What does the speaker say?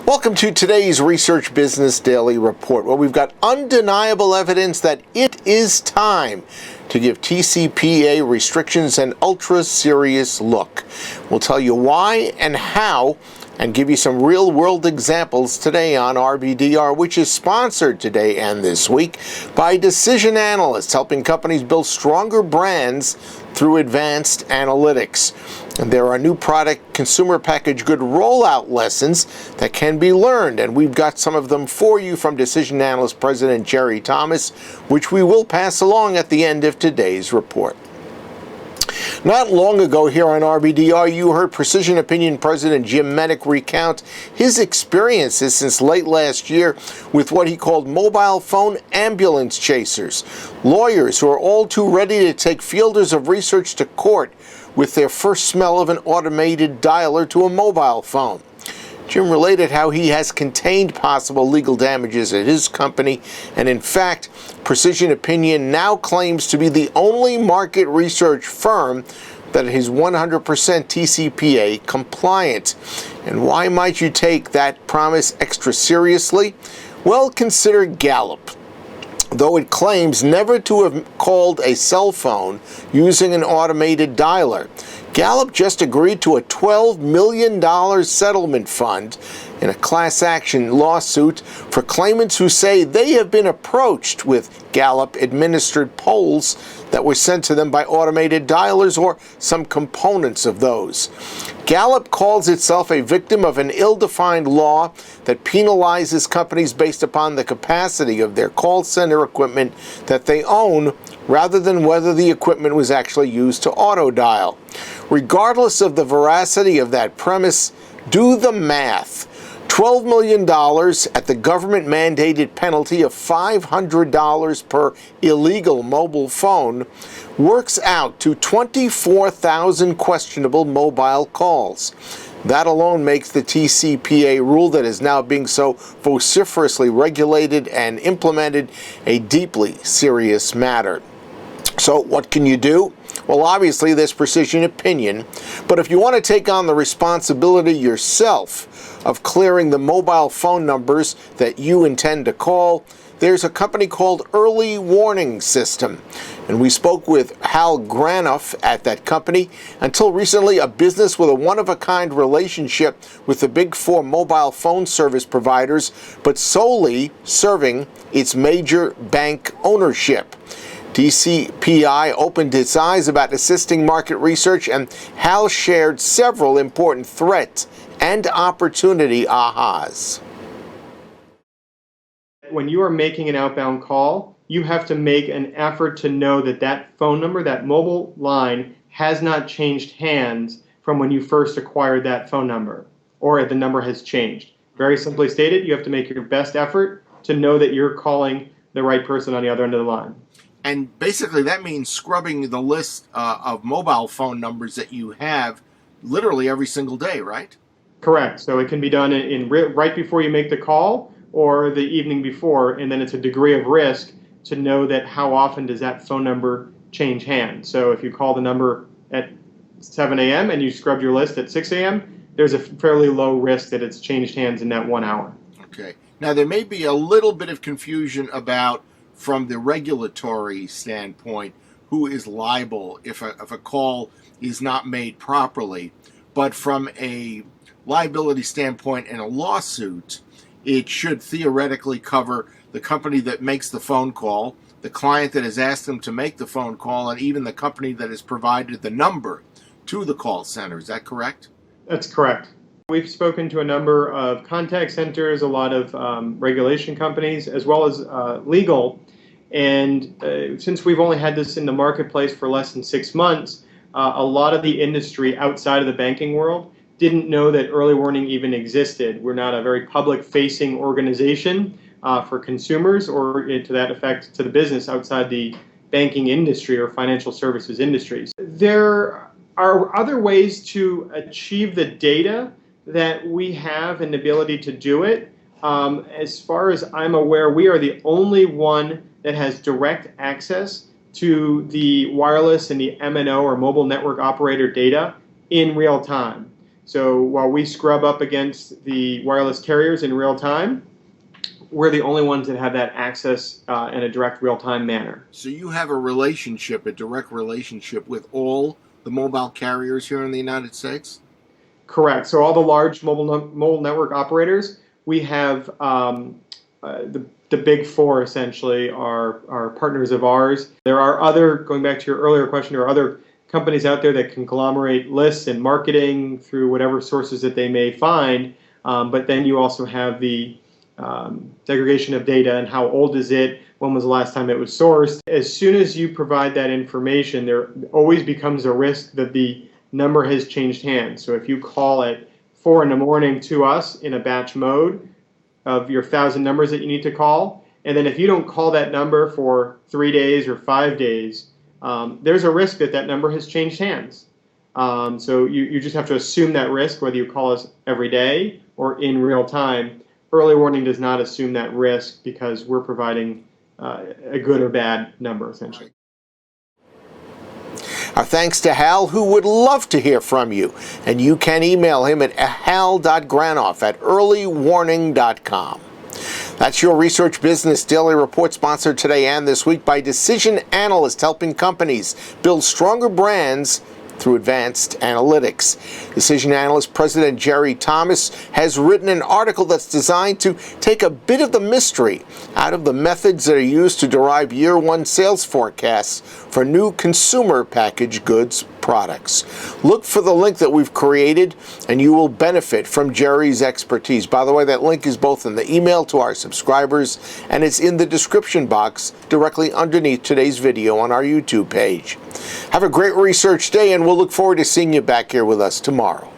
Welcome to today's Research Business Daily Report, where we've got undeniable evidence that it is time to give TCPA restrictions an ultra-serious look. We'll tell you why and how, and give you some real-world examples today on RBDR, which is sponsored today and this week by Decision Analyst, helping companies build stronger brands through advanced analytics. And there are new product consumer packaged good rollout lessons that can be learned, and we've got some of them for you from Decision Analyst President Jerry Thomas, which we will pass along at the end of today's report. Not long ago here on RBDR, you heard Precision Opinion President Jim Menick recount his experiences since late last year with what he called mobile phone ambulance chasers, lawyers who are all too ready to take fielders of research to court with their first smell of an automated dialer to a mobile phone. Jim related how he has contained possible legal damages at his company, and in fact, Precision Opinion now claims to be the only market research firm that is 100% TCPA compliant. And why might you take that promise extra seriously? Well, consider Gallup. Though it claims never to have called a cell phone using an automated dialer, Gallup just agreed to a $12 million settlement fund in a class action lawsuit for claimants who say they have been approached with Gallup-administered polls that were sent to them by automated dialers or some components of those. Gallup calls itself a victim of an ill-defined law that penalizes companies based upon the capacity of their call center equipment that they own rather than whether the equipment was actually used to auto-dial. Regardless of the veracity of that premise, do the math. $12 million at the government-mandated penalty of $500 per illegal mobile phone works out to 24,000 questionable mobile calls. That alone makes the TCPA rule that is now being so vociferously regulated and implemented a deeply serious matter. So what can you do? Well, obviously there's Precision Opinion, but if you want to take on the responsibility yourself of clearing the mobile phone numbers that you intend to call, there's a company called Early Warning System. And we spoke with Hal Granoff at that company, until recently a business with a one-of-a-kind relationship with the big four mobile phone service providers, but solely serving its major bank ownership. TCPA opened its eyes about assisting market research, and Hal shared several important threat and opportunity ahas. When you are making an outbound call, you have to make an effort to know that that phone number, that mobile line, has not changed hands from when you first acquired that phone number, or the number has changed. Very simply stated, you have to make your best effort to know that you're calling the right person on the other end of the line. And basically that means scrubbing the list of mobile phone numbers that you have literally every single day, right? Correct. So it can be done right before you make the call or the evening before, and then it's a degree of risk to know that how often does that phone number change hands. So if you call the number at 7 a.m. and you scrub your list at 6 a.m., there's a fairly low risk that it's changed hands in that 1 hour. Okay. Now there may be a little bit of confusion about, from the regulatory standpoint, who is liable if a call is not made properly. But from a liability standpoint in a lawsuit, it should theoretically cover the company that makes the phone call, the client that has asked them to make the phone call, and even the company that has provided the number to the call center. Is that correct? That's correct. We've spoken to a number of contact centers, a lot of regulation companies, as well as legal. And since we've only had this in the marketplace for less than 6 months, a lot of the industry outside of the banking world didn't know that early warning even existed. We're not a very public-facing organization for consumers or, to that effect, to the business outside the banking industry or financial services industries. There are other ways to achieve the data that we have and the ability to do it. As far as I'm aware, we are the only one that has direct access to the wireless and the MNO or mobile network operator data in real time. So while we scrub up against the wireless carriers in real time, we're the only ones that have that access in a direct real-time manner. So you have a direct relationship with all the mobile carriers here in the United States? Correct. So all the large mobile network operators, we have the big four essentially are partners of ours. There are other, going back to your earlier question, there are other companies out there that conglomerate lists and marketing through whatever sources that they may find, but then you also have the segregation of data and how old is it, when was the last time it was sourced. As soon as you provide that information, there always becomes a risk that the number has changed hands. So if you call at 4 in the morning to us in a batch mode of your 1,000 numbers that you need to call, and then if you don't call that number for 3 days or 5 days, there's a risk that that number has changed hands. So you just have to assume that risk whether you call us every day or in real time. Early warning does not assume that risk because we're providing a good or bad number, essentially. Our thanks to Hal, who would love to hear from you. And you can email him at hal.granoff@earlywarning.com. That's your Research Business Daily Report, sponsored today and this week by Decision Analyst, helping companies build stronger brands through advanced analytics. Decision Analyst President Jerry Thomas has written an article that's designed to take a bit of the mystery out of the methods that are used to derive year-one sales forecasts for new consumer packaged goods products. Look for the link that we've created and you will benefit from Jerry's expertise. By the way, that link is both in the email to our subscribers and it's in the description box directly underneath today's video on our YouTube page. Have a great research day, and we'll look forward to seeing you back here with us tomorrow.